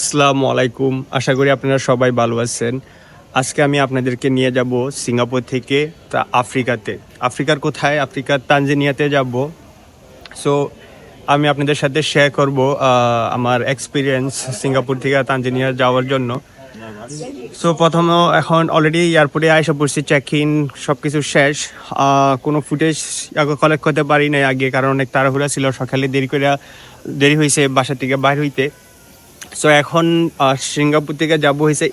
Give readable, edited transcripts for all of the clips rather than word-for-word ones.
আসসালামু আলাইকুম। আশা করি আপনারা সবাই ভালো আছেন। আজকে আমি আপনাদেরকে নিয়ে যাব সিঙ্গাপুর থেকে আফ্রিকাতে। আফ্রিকার কোথায়? আফ্রিকার তানজানিয়াতে যাব। সো আমি আপনাদের সাথে শেয়ার করব আমার এক্সপেরিয়েন্স সিঙ্গাপুর থেকে তানজানিয়া যাওয়ার জন্য। সো এখন অলরেডি এয়ারপোর্টে আইসা পড়ছি, চেক ইন সব কিছু শেষ। কোনো ফুটেজ কালেক্ট করতে পারি নাই আগে, কারণ অনেক তাড়াহুড়া ছিল, সকালে দেরি হয়েছে বাসা থেকে বাইর হইতে। সো এখন সিঙ্গাপুর থেকে যাব হয়েছে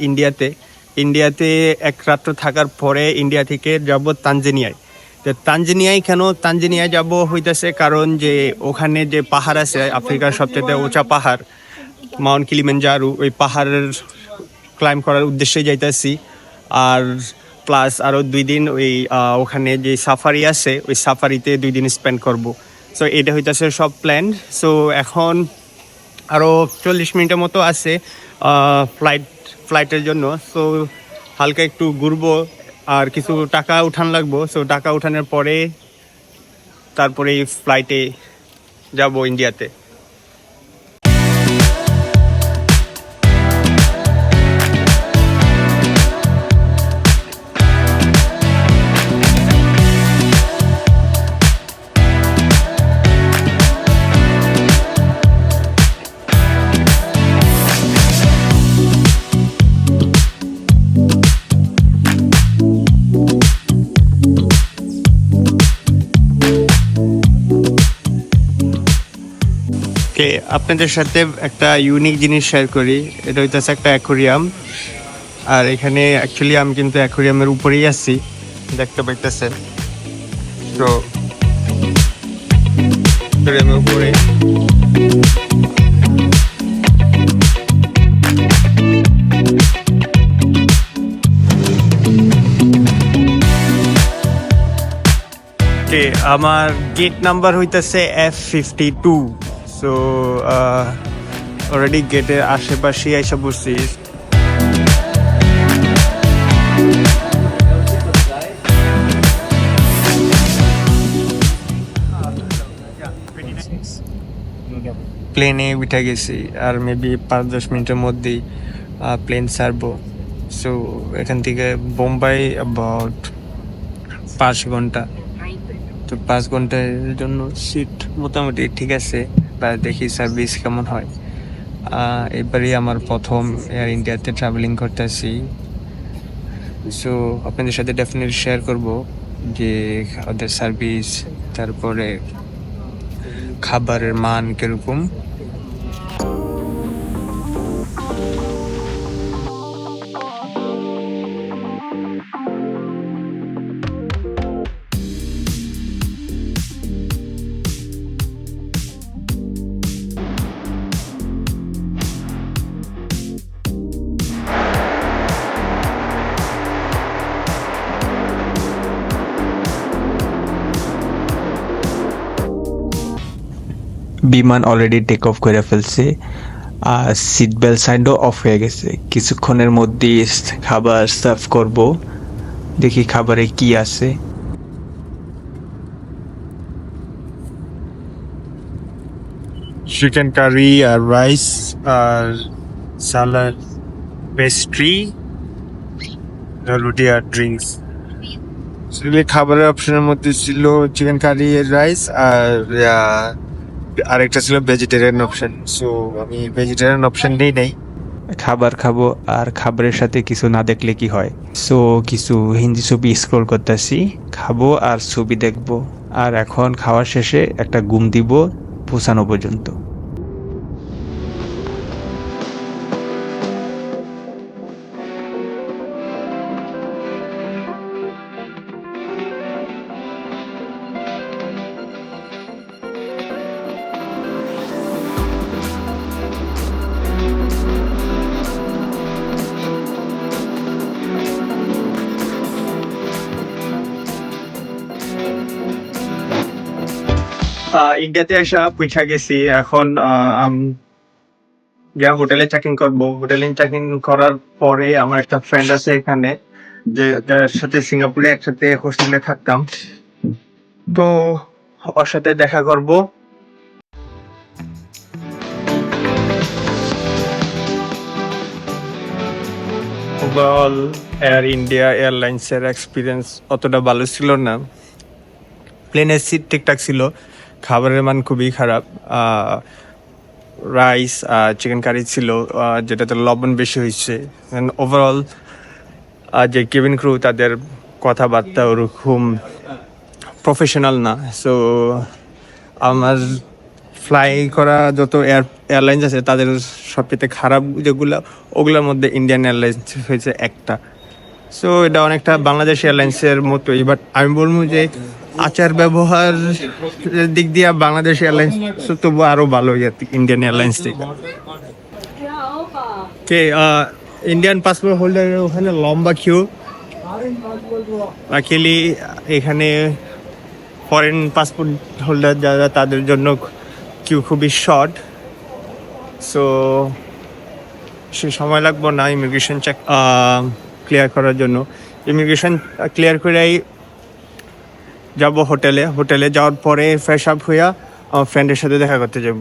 ইন্ডিয়াতে এক রাত্র থাকার পরে ইন্ডিয়া থেকে যাব তানজানিয়ায়। তো তানজানিয়ায় যাব হইতেছে কারণ যে ওখানে যে পাহাড় আছে, আফ্রিকার সবচেয়ে উঁচা পাহাড় মাউন্ট কিলিমানজারো, ওই পাহাড়ের ক্লাইম্ব করার উদ্দেশ্যে যাইতেছি। আর প্লাস আরও 2 দিন ওখানে যে সাফারি আছে ওই সাফারিতে 2 দিন স্পেন্ড করব। সো এটা হইতেছে সব প্ল্যান। সো এখন আরও 40 মিনিটের মতো আছে ফ্লাইটের জন্য। সো হালকা একটু ঘুরবো আর কিছু টাকা উঠান লাগবো। সো টাকা উঠানোর পরে তারপরে ফ্লাইটে যাব ইন্ডিয়াতে। আপনাদের সাথে একটা ইউনিক জিনিস শেয়ার করি। এটা হইতেছে একটা অ্যাকোরিয়াম। আর এখানে অ্যাকচুয়ালি আমি কিন্তু অ্যাকোরিয়ামের উপরেই আছি, দেখতে পাইতেছেন। তো অ্যাকোরিয়ামের উপরে আমার গেট নাম্বার হইতেছে F52। সো অলরেডি গেটের আশেপাশে এসে বসছি। প্লেনে উঠে গেছি, আর মেবি 5-10 মিনিটের মধ্যেই প্লেন ছাড়বো। সো এখান থেকে বোম্বাই অ্যাবাউট 5 ঘন্টা। তো 5 ঘন্টার জন্য সিট মোটামুটি ঠিক আছে, বা দেখি সার্ভিস কেমন হয়। এবারই আমার প্রথম এয়ার ইন্ডিয়াতে ট্রাভেলিং করতেছি। সো আপনাদের সাথে ডেফিনেটলি শেয়ার করব যে ওদের সার্ভিস, তারপরে খাবারের মান কিরকম। বিমান অলরেডি টেক অফ করে ফেলছে, আর সিট বেল্ট সাইডও অফ হয়ে গেছে। কিছুক্ষণের মধ্যেই খাবার সার্ভ করব, দেখি খাবারে কি আছে। চিকেন কারি আর রাইস আর সালাড, পেস্ট্রি, রুটি আর ড্রিঙ্কস। খাবারের অপশনের মধ্যে ছিল চিকেন কারি, রাইস আর আরেকটা ছিল ভেজিটেরিয়ান অপশন। সো আমি ভেজিটেরিয়ান অপশন নেই। খাবার খাবো, আর খাবারের সাথে কিছু না দেখলে কি হয়। সো কিছু হিন্দি ছবি স্ক্রল করতেছি, খাবো আর ছবি দেখবো। আর এখন খাওয়ার শেষে একটা ঘুম দিব পৌঁছানো পর্যন্ত। ইন্ডিয়াতে এসে পৌঁছা গেছি। এখন যা হোটেলে চেক ইন করবো। হোটেলে চেক ইন করার পরে আমার একটা ফ্রেন্ড আছে এখানে, যার সাথে সিঙ্গাপুরে একসাথে হোস্টেলে থাকতাম। তো ওর সাথে দেখা করব। ওভারঅল এয়ার ইন্ডিয়া এয়ারলাইন্সের এক্সপিরিয়েন্স অতটা ভালো ছিল না। প্লেনের সিট ঠিকঠাক ছিল, খাবারের মান খুবই খারাপ। রাইস চিকেন কারি ছিল, যেটাতে লবণ বেশি হয়েছে। ওভারঅল যে কেবিন ক্রু, তাদের কথাবার্তা ওরকম প্রফেশনাল না। সো আমার ফ্লাই করা যত এয়ারলাইন্স আছে তাদের সবচেয়ে খারাপ যেগুলো, ওগুলোর মধ্যে ইন্ডিয়ান এয়ারলাইন্স হয়েছে একটা। সো এটা অনেকটা বাংলাদেশ এয়ারলাইন্সের মতোই, বাট আমি বলবো যে আচার ব্যবহার দিক দিয়ে বাংলাদেশ এয়ারলাইন্স তবু আরও ভালো ইন্ডিয়ান এয়ারলাইন্স থেকে। কে ইন্ডিয়ান পাসপোর্ট হোল্ডারের ওখানে লম্বা কিউ, বাকিলি এখানে ফরেন পাসপোর্ট হোল্ডার যারা তাদের জন্য কিউ খুবই শর্ট। সো সে সময় লাগবো না ইমিগ্রেশন চেক ক্লিয়ার করার জন্য। ইমিগ্রেশন ক্লিয়ার করেই যাব হোটেলে যাওয়ার পরে ফ্রেশ আপ হইয়া আমার ফ্রেন্ডের সাথে দেখা করতে যাব।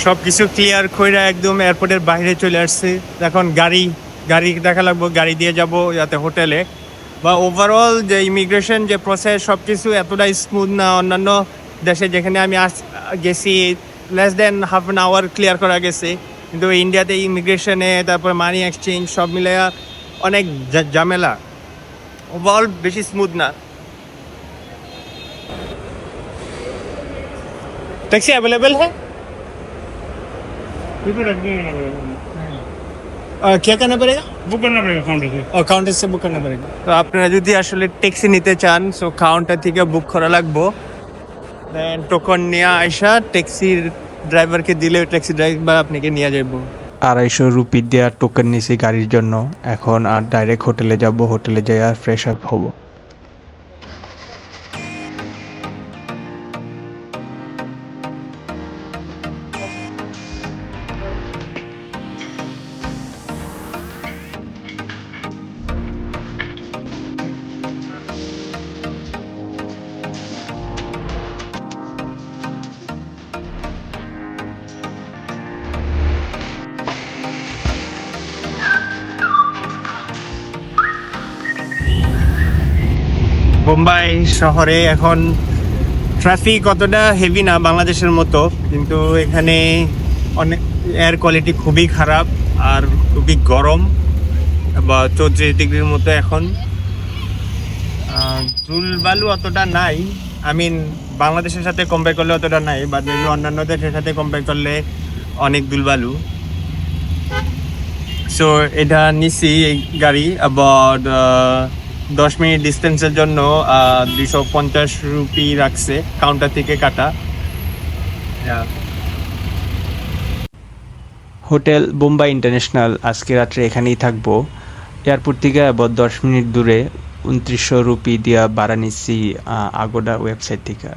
সব কিছু ক্লিয়ার করে একদম এয়ারপোর্টের বাইরে চলে আসছে। এখন গাড়ি দেখা লাগবো, গাড়ি দিয়ে যাব যাতে হোটেলে। বা ওভারঅল যে ইমিগ্রেশন যে প্রসেস, সব কিছু এতটাই স্মুথ না। অন্যান্য দেশে যেখানে আমি গেছি less than half an hour clear করা গেছে, কিন্তু ইন্ডিয়াতে ইমিগ্রেশনে তারপর মানি এক্সচেঞ্জ সব মিলে অনেক ঝামেলা। ওভারঅল বেশি স্মুথ না। टैक्सी अवेलेबल है? क्या करना पड़ेगा? बुक करना पड़ेगा काउंटर से। और काउंटर से बुक करना पड़ेगा। তো আপনারা যদি আসলে ট্যাক্সি নিতে চান, সো কাউন্টার থেকে বুক করা লাগবো। দেন টোকন নিয়ে আইসা ট্যাক্সির ড্রাইভারকে দিলে ট্যাক্সি ড্রাইভার আপনাকে নিয়ে যাবো। 250 রুপি দেওয়ার টোকেন নিছি গাড়ির জন্য। এখন আর ডাইরেক্ট হোটেলে যাব, হোটেলে যাই আর ফ্রেশ আপ হব। বোম্বাই শহরে এখন ট্রাফিক অতটা হেভি না বাংলাদেশের মতো, কিন্তু এখানে অনেক এয়ার কোয়ালিটি খুবই খারাপ আর খুবই গরম, বা 34 ডিগ্রির মতো এখন। ধুলবালু অতটা নাই, বাংলাদেশের সাথে কম্পেয়ার করলে অতটা নাই, বা যদি অন্যান্য দেশের সাথে কম্পেয়ার করলে অনেক ধুলবালু। সো এটা নিছি এই গাড়ি অ্যাবাউট 10 মিনিট ডিস্টেন্সের জন্য 250 রুপি রাখছে কাউন্টার থেকে কাটা। হোটেল বোম্বাই ইন্টারন্যাশনাল আজকে রাত্রে এখানেই থাকবো। এয়ারপোর্ট থেকে আবার 10 মিনিট দূরে 2900 রুপি দিয়া ভাড়া নিচ্ছি আগোডা ওয়েবসাইট থেকে।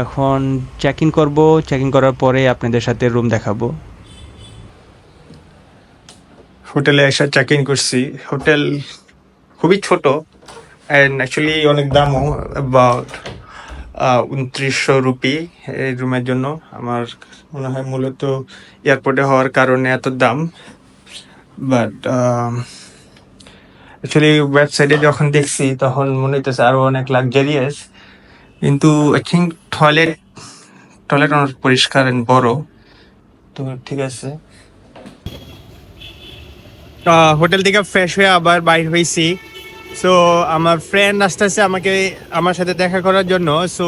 এখন চেক ইন করবো, চেক ইন করার পরে আপনাদের সাথে রুম দেখাবো। হোটেলে এসে চেক ইন করছি। হোটেল খুবই ছোট অ্যান্ড অ্যাকচুয়ালি অনেক দামও, অ্যাবাউট 2900 রুপি এই রুমের জন্য। আমার মনে হয় মূলত এয়ারপোর্টে হওয়ার কারণে এত দাম, বাট অ্যাকচুয়ালি ওয়েবসাইটে যখন দেখছি তখন মনে হইতেছে আরও অনেক লাক্সারিয়াস, কিন্তু আই থিঙ্ক টয়লেট অনেক পরিষ্কার অ্যান্ড বড়, তো ঠিক আছে। হোটেল থেকে ফ্রেশ হয়ে আবার বাইর হয়েছি। সো আমার ফ্রেন্ড আসতেছে আমার সাথে দেখা করার জন্য। সো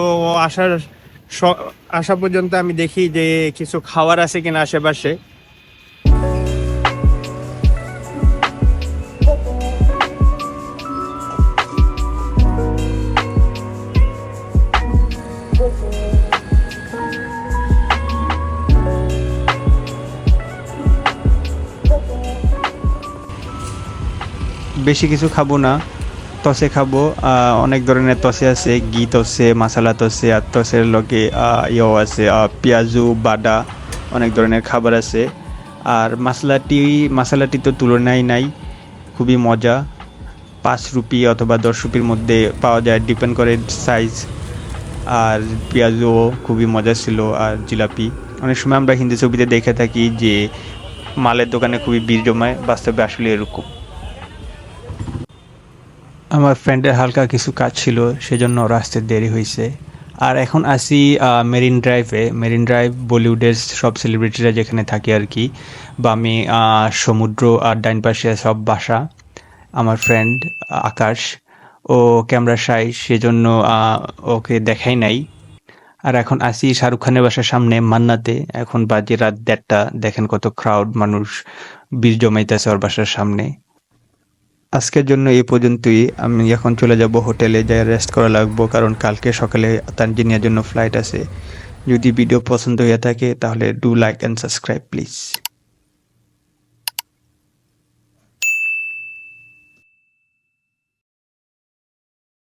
আসা পর্যন্ত আমি দেখি যে কিছু খাবার আছে কিনা আশেপাশে। বেশি কিছু খাবো না, তসে খাবো। অনেক ধরনের তসে আছে, ঘি তসে, মশলা তসে, আর তসের লগে ইয়েও আছে, পেঁয়াজু বাডা, অনেক ধরনের খাবার আছে। আর মশলাটি তো তুলনায় নাই, খুবই মজা। 5 রুপি অথবা 10 রুপির মধ্যে পাওয়া যায়, ডিপেন্ড করে সাইজ। আর পেঁয়াজুও খুবই মজা ছিল, আর জিলাপি। অনেক সময় আমরা হিন্দি ছবিতে দেখে থাকি যে মালের দোকানে খুবই ভিড় জমায়, বাস্তবে আসলে এরকম। আমার ফ্রেন্ডের হালকা কিছু কাজ ছিল, সেজন্য ওর আসতে দেরি হয়েছে। আর এখন আসি মেরিন ড্রাইভে। মেরিন ড্রাইভ বলিউডের সব সেলিব্রিটিরা যেখানে থাকে আর কি। বামে সমুদ্র আর ডাইন পাশে সব বাসা। আমার ফ্রেন্ড আকাশ, ও ক্যামেরা শাই, সেজন্য ওকে দেখাই নাই। আর এখন আসি শাহরুখ খানের বাসার সামনে মান্নাতে। এখন বাজে রাত 1:30। দেখেন কত ক্রাউড, মানুষ ভিড় জমাইতেছে ওর বাসার সামনে। আজকের জন্য এই পর্যন্তই। আমি এখন চলে যাব হোটেলে, যাই রেস্ট করা লাগবো, কারণ কালকে সকালে তানজানিয়ার জন্য ফ্লাইট আছে। যদি ভিডিও পছন্দ হয়ে থাকে তাহলে do like and subscribe please.